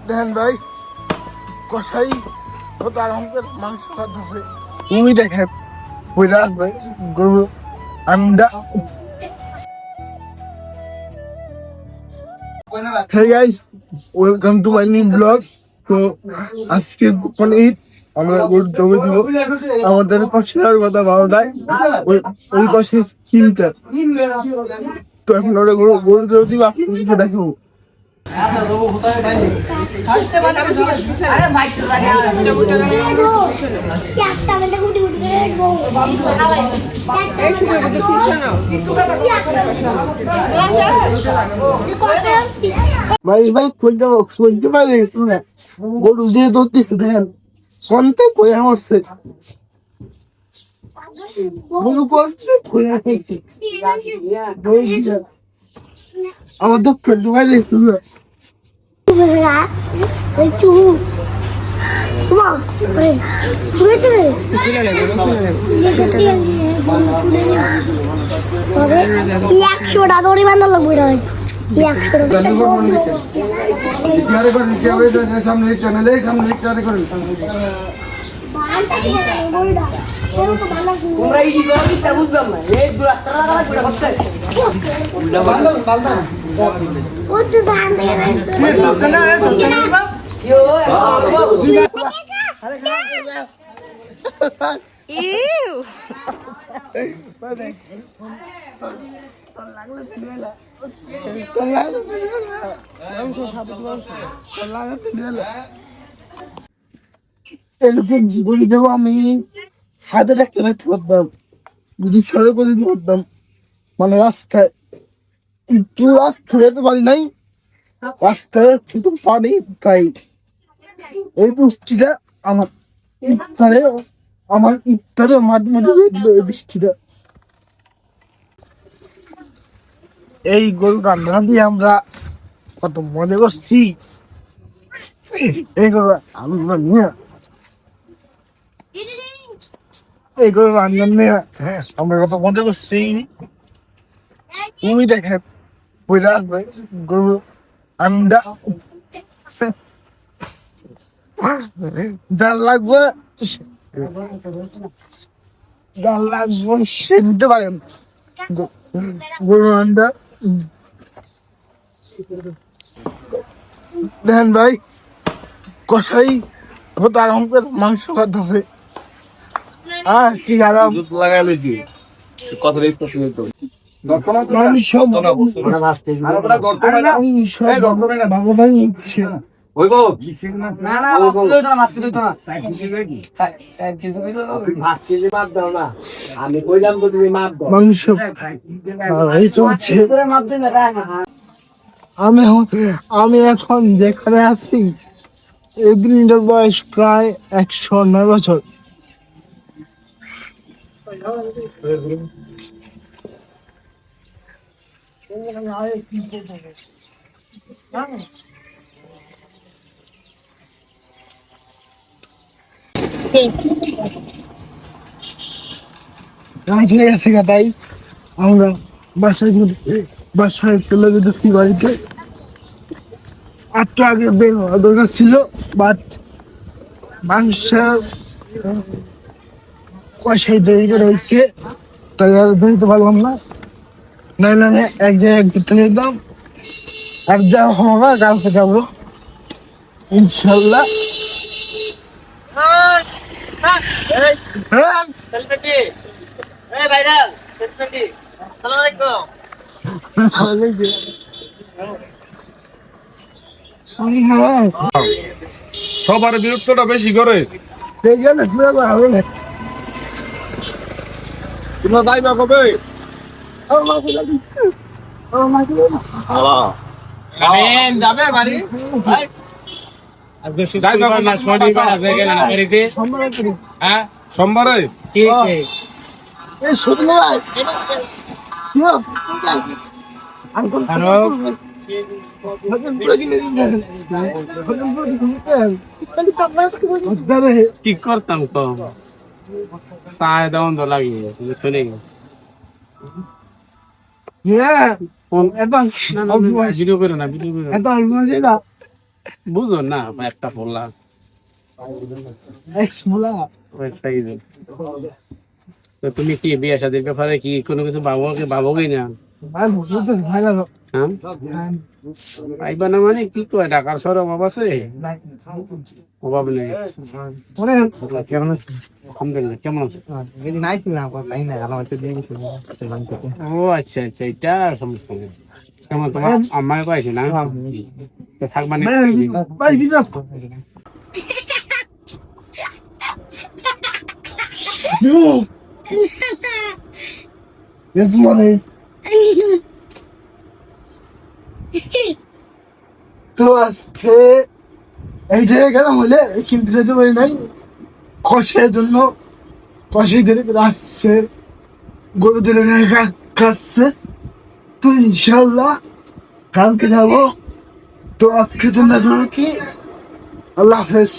দেখেন ভাই কষাই ও তার অঙ্কের মাংস খাদ্য হবে তুমি দেখেন বুঝা ভাই গরু আন্ডা। Hey guys, welcome to my new vlog. তো আজকে মানে আমরা গরু জমি দিব আমাদের পাশে আর কথা ভালো যায় ওই পাশে তিনটা তো এখন ওরা গরু জমি দিব আপনাকে দেখাবো। ভাই ভাই শুনতে পারি না গরু দিয়ে ধরতেছে দেখেন ফোনটা কয়ে আসছে গরু আমার তো ফেলতে পারছি না একশোটা দড়ি বান্ধা লাগবে সামনে চ্যানেলে করেন বলি দেবো আমি হাতে রাখতে পারতাম যদি সরে করে দিতে পারতাম মানে রাস্তায় একটু রাস্তা যেতে পারি নাই রাস্তায় শুধু পানি তাই এই বৃষ্টিটা আমার ইফতারে মাঝে মাঝে বৃষ্টিটা এই গরু রান্না দিয়ে আমরা কত মজা করছি এই গরু আমরা নিয়ে এই গরু রান্না নিয়ে আমরা কত মজা করছি তুমি দেখেন বুঝা গরু আন্ডা যা লাগবে সে নিতে পারেন গরু আন্ডা দেখেন ভাই কষাই ও তার অঙ্কের মাংস খাদ্য হবে কি আরাম লাগাইলে কি কথা আমি এখন যেখানে আছি এই দিনটার বয়স প্রায় 109 বছর। তাই আমরা বাসায় চলে যেতেছি বাড়িতে একটু আগে বের হওয়া দরকার ছিল বাট মাংস কষাই দেরি করে হয়েছে তাই আর বেরোতে পারলাম না নাইলে আমি এক জায়গায় ঘুরতে নিতাম আর যা হবে কালকে যাবো ইনশাল্লাহ। সবার বিরক্তটা বেশি করে তোমরা যাইবা কবে? যাবে বাড়ি সোমবারে কি করতাম চায় দাম তো লাগিয়ে চলে গেল হ্যাঁ একদম ভিডিও করে না ভিডিও করে না। একদম সেটা বুঝো না একটা বললা বলা একটাই যে। তো তুমি কি বিয়ে শাদীর ব্যাপারে কি কোনো কিছু ভাবোই না ভাই বুঝতে ভাই লাগো হ্যাঁ পাইবা না মানে কি কয় ঢাকার শহরে অভাব আছে অভাব নেই ওরে কেমন আছে আলহামদুলিল্লাহ কেমন আছে যদি নাই ছিল না তাই না আমার তো দিয়ে গেছিল ও আচ্ছা আচ্ছা এটা সমস্যা নেই কেমন তোমার আম্মাকে কয়েছে না তো থাকবা না ভাই বিজাস Yes, money. তো আজকে এই জায়গায় গেলাম হলে কিন্তু যেতে পারি নাই কষের জন্য কষে ধরে আসছে গরু ধরে খাচ্ছে তো ইনশাল্লাহ কালকে যাবো তো আজকে তোমরা ধরো কি আল্লাহ হাফেজ